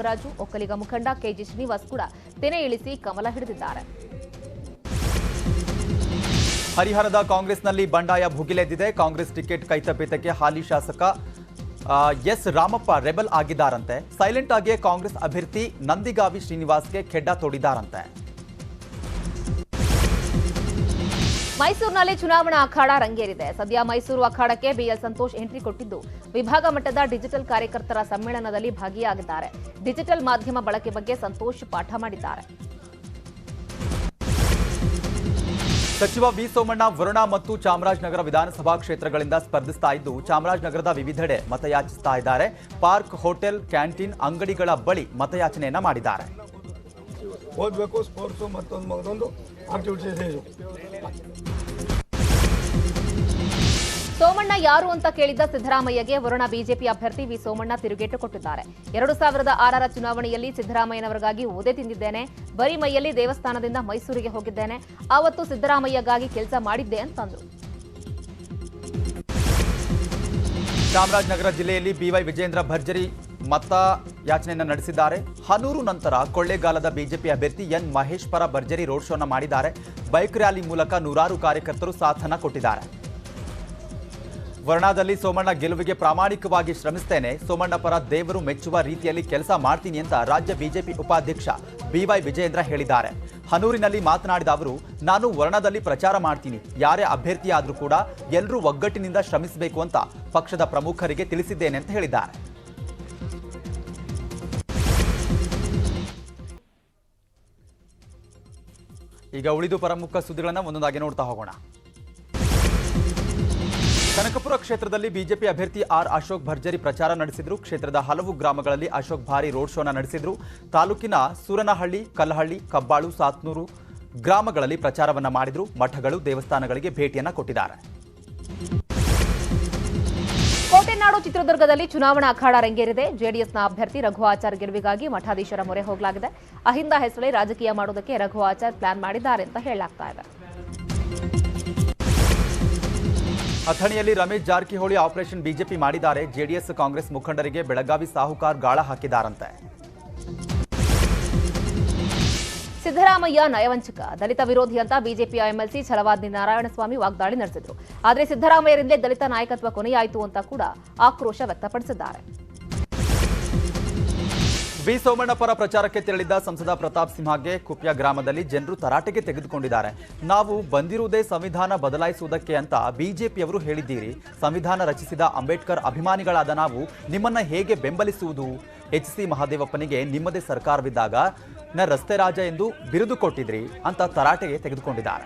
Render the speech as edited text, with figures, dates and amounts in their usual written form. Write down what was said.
ರಾಜು ಒಕ್ಕಲಿಗ ಮುಖಂಡ ಕೆಜಿ ಶ್ರೀನಿವಾಸ್ ಕೂಡ ತೆನೆ ಇಳಿಸಿ ಕಮಲ ಹಿಡಿದಿದ್ದಾರೆ. ಹರಿಹರದ ಕಾಂಗ್ರೆಸ್ನಲ್ಲಿ ಬಂಡಾಯ ಭುಗಿಲೆದ್ದಿದೆ. ಕಾಂಗ್ರೆಸ್ ಟಿಕೆಟ್ ಕೈತಪ್ಪಿದ್ದಕ್ಕೆ ಹಾಲಿ ಶಾಸಕ ಎಸ್ ರಾಮಪ್ಪ ರೆಬಲ್ ಆಗಿದ್ದಾರಂತೆ. ಸೈಲೆಂಟ್ ಆಗಿ ಕಾಂಗ್ರೆಸ್ ಅಭ್ಯರ್ಥಿ ನಂದಿಗಾವಿ ಶ್ರೀನಿವಾಸ್ಗೆ ಖೆಡ್ಡ ತೋಡಿದ್ದಾರಂತೆ. ಮೈಸೂರಿನಲ್ಲಿ ಚುನಾವಣಾ ಅಖಾಡ ರಂಗೇರಿದೆ. ಸದ್ಯ ಮೈಸೂರು ಅಖಾಡಕ್ಕೆ ಬಿಎಲ್ ಸಂತೋಷ್ ಎಂಟ್ರಿ ಕೊಟ್ಟಿದ್ದು ವಿಭಾಗ ಮಟ್ಟದ ಡಿಜಿಟಲ್ ಕಾರ್ಯಕರ್ತರ ಸಮ್ಮೇಳನದಲ್ಲಿ ಭಾಗಿಯಾಗಿದ್ದಾರೆ. ಡಿಜಿಟಲ್ ಮಾಧ್ಯಮ ಬಳಕೆ ಬಗ್ಗೆ ಸಂತೋಷ್ ಪಾಠ ಮಾಡಿದ್ದಾರೆ. ಸಚಿವ ವಿ ಸೋಮಣ್ಣ ವರುಣಾ ಮತ್ತು ಚಾಮರಾಜನಗರ ವಿಧಾನಸಭಾ ಕ್ಷೇತ್ರಗಳಿಂದ ಸ್ಪರ್ಧಿಸ್ತಾ ಇದ್ದು ಚಾಮರಾಜನಗರದ ವಿವಿಧೆಡೆ ಮತಯಾಚಿಸ್ತಾ ಇದ್ದಾರೆ. ಪಾರ್ಕ್, ಹೋಟೆಲ್, ಕ್ಯಾಂಟೀನ್, ಅಂಗಡಿಗಳ ಬಳಿ ಮತಯಾಚನೆಯನ್ನ ಮಾಡಿದ್ದಾರೆ. ಓದಬೇಕು, ಸ್ಪೋರ್ಟ್ಸ್ ಮತ್ತೊಂದು ಆಕ್ಟಿವಿಟೀಸ್. ಸೋಮಣ್ಣ ಯಾರು ಅಂತ ಕೇಳಿದ್ದ ಸಿದ್ದರಾಮಯ್ಯಗೆ ವರುಣ ಬಿಜೆಪಿ ಅಭ್ಯರ್ಥಿ ವಿ ಸೋಮಣ್ಣ ತಿರುಗೇಟು ಕೊಟ್ಟಿದ್ದಾರೆ. 2006ರ ಚುನಾವಣೆಯಲ್ಲಿ ಸಿದ್ದರಾಮಯ್ಯನವರಿಗಾಗಿ ಓದೆ ತಿಂದಿದ್ದೇನೆ. ಬರೀ ಮೈಯಲ್ಲಿ ದೇವಸ್ಥಾನದಿಂದ ಮೈಸೂರಿಗೆ ಹೋಗಿದ್ದೇನೆ. ಆವತ್ತು ಸಿದ್ದರಾಮಯ್ಯಗಾಗಿ ಕೆಲಸ ಮಾಡಿದ್ದೆ ಅಂತಂದ್ರು. ಚಾಮರಾಜನಗರ ಜಿಲ್ಲೆಯಲ್ಲಿ ಬಿವೈ ವಿಜೇಂದ್ರ ಭರ್ಜರಿ ಮತಯಾಚನೆಯನ್ನು ನಡೆಸಿದ್ದಾರೆ. ಹನೂರು ನಂತರ ಕೊಳ್ಳೇಗಾಲದ ಬಿಜೆಪಿ ಅಭ್ಯರ್ಥಿ ಎನ್ ಮಹೇಶ್ ಪರ ಭರ್ಜರಿ ರೋಡ್ ಶೋನ ಮಾಡಿದ್ದಾರೆ. ಬೈಕ್ ರ್ಯಾಲಿ ಮೂಲಕ ನೂರಾರು ಕಾರ್ಯಕರ್ತರು ಸಾಥನ್ನ ಕೊಟ್ಟಿದ್ದಾರೆ. ವರ್ಣಾದಲ್ಲಿ ಸೋಮಣ್ಣ ಗೆಲುವಿಗೆ ಪ್ರಾಮಾಣಿಕವಾಗಿ ಶ್ರಮಿಸ್ತೇನೆ. ಸೋಮಣ್ಣ ಪರ ದೇವರು ಮೆಚ್ಚುವ ರೀತಿಯಲ್ಲಿ ಕೆಲಸ ಮಾಡ್ತೀನಿ ಅಂತ ರಾಜ್ಯ ಬಿಜೆಪಿ ಉಪಾಧ್ಯಕ್ಷ ಬಿವೈ ವಿಜೇಂದ್ರ ಹೇಳಿದ್ದಾರೆ. ಹನೂರಿನಲ್ಲಿ ಮಾತನಾಡಿದ ಅವರು, ನಾನು ವರ್ಣದಲ್ಲಿ ಪ್ರಚಾರ ಮಾಡ್ತೀನಿ. ಯಾರೇ ಅಭ್ಯರ್ಥಿಯಾದರೂ ಕೂಡ ಎಲ್ಲರೂ ಒಗ್ಗಟ್ಟಿನಿಂದ ಶ್ರಮಿಸಬೇಕು ಅಂತ ಪಕ್ಷದ ಪ್ರಮುಖರಿಗೆ ತಿಳಿಸಿದ್ದೇನೆ ಅಂತ ಹೇಳಿದ್ದಾರೆ. ಈಗ ಉಳಿದು ಪ್ರಮುಖ ಸುದ್ದಿಗಳನ್ನು ಒಂದೊಂದಾಗಿ ನೋಡ್ತಾ ಹೋಗೋಣ. ಕನಕಪುರ ಕ್ಷೇತ್ರದಲ್ಲಿ ಬಿಜೆಪಿ ಅಭ್ಯರ್ಥಿ ಆರ್ ಅಶೋಕ್ ಭರ್ಜರಿ ಪ್ರಚಾರ ನಡೆಸಿದ್ರು. ಕ್ಷೇತ್ರದ ಹಲವು ಗ್ರಾಮಗಳಲ್ಲಿ ಅಶೋಕ್ ಭಾರಿ ರೋಡ್ ಶೋನ ನಡೆಸಿದ್ರು. ತಾಲೂಕಿನ ಸೂರನಹಳ್ಳಿ, ಕಲ್ಲಹಳ್ಳಿ, ಕಬ್ಬಾಳು, ಸಾತ್ನೂರು ಗ್ರಾಮಗಳಲ್ಲಿ ಪ್ರಚಾರವನ್ನ ಮಾಡಿದ್ರು. ಮಠಗಳು, ದೇವಸ್ಥಾನಗಳಿಗೆ ಭೇಟಿಯನ್ನ ಕೊಟ್ಟಿದ್ದಾರೆ. ಕೋಟೆನಾಡು ಚಿತ್ರದುರ್ಗದಲ್ಲಿ ಚುನಾವಣಾ ಅಖಾಡ ರಂಗೇರಿದೆ. ಜೆಡಿಎಸ್ನ ಅಭ್ಯರ್ಥಿ ರಘು ಆಚಾರ್ ಗೆಲುವಿಗಾಗಿ ಮಠಾಧೀಶರ ಮೊರೆ ಹೋಗಲಾಗಿದೆ. ಅಹಿಂದ ಹೆಸರೇ ರಾಜಕೀಯ ಮಾಡೋದಕ್ಕೆ ರಘು ಆಚಾರ್ ಪ್ಲಾನ್ ಮಾಡಿದ್ದಾರೆ ಅಂತ ಹೇಳಲಾಗ್ತಾ ಇದೆ. ಅಥಣಿಯಲ್ಲಿ ರಮೇಶ್ ಜಾರಕಿಹೊಳಿ ಆಪರೇಷನ್ ಬಿಜೆಪಿ ಮಾಡಿದ್ದಾರೆ. ಜೆಡಿಎಸ್ ಕಾಂಗ್ರೆಸ್ ಮುಖಂಡರಿಗೆ ಬೆಳಗಾವಿ ಸಾಹುಕಾರ್ ಗಾಳ ಹಾಕಿದ್ದಾರಂತೆ. ಸಿದ್ದರಾಮಯ್ಯ ನಯವಂಚಕ, ದಲಿತ ವಿರೋಧಿ ಅಂತ ಬಿಜೆಪಿಯ ಎಂಎಲ್ಸಿ ಛಲವಾದಿ ನಾರಾಯಣಸ್ವಾಮಿ ವಾಗ್ದಾಳಿ ನಡೆಸಿದ್ರು. ಆದರೆ ಸಿದ್ದರಾಮಯ್ಯರಿಂದಲೇ ದಲಿತ ನಾಯಕತ್ವ ಕೊನೆಯಾಯಿತು ಅಂತ ಕೂಡ ಆಕ್ರೋಶ ವ್ಯಕ್ತಪಡಿಸಿದ್ದಾರೆ. ವಿ ಸೋಮಣ್ಣ ಪರ ಪ್ರಚಾರಕ್ಕೆ ತೆರಳಿದ್ದ ಸಂಸದ ಪ್ರತಾಪ್ ಸಿಂಹಗೆ ಕುಪ್ಯ ಗ್ರಾಮದಲ್ಲಿ ಜನರು ತರಾಟೆಗೆ ತೆಗೆದುಕೊಂಡಿದ್ದಾರೆ. ನಾವು ಬಂದಿರುವುದೇ ಸಂವಿಧಾನ ಬದಲಾಯಿಸುವುದಕ್ಕೆ ಅಂತ ಬಿಜೆಪಿಯವರು ಹೇಳಿದ್ದೀರಿ. ಸಂವಿಧಾನ ರಚಿಸಿದ ಅಂಬೇಡ್ಕರ್ ಅಭಿಮಾನಿಗಳಾದ ನಾವು ನಿಮ್ಮನ್ನ ಹೇಗೆ ಬೆಂಬಲಿಸುವುದು? ಎಚ್ಸಿ ಮಹದೇವಪ್ಪನಿಗೆ ನಿಮ್ಮದೇ ಸರ್ಕಾರವಿದ್ದಾಗ ರಸ್ತೆ ರಾಜ ಎಂದು ಬಿರುದು ಕೊಟ್ಟಿದ್ರಿ ಅಂತ ತರಾಟೆಗೆ ತೆಗೆದುಕೊಂಡಿದ್ದಾರೆ.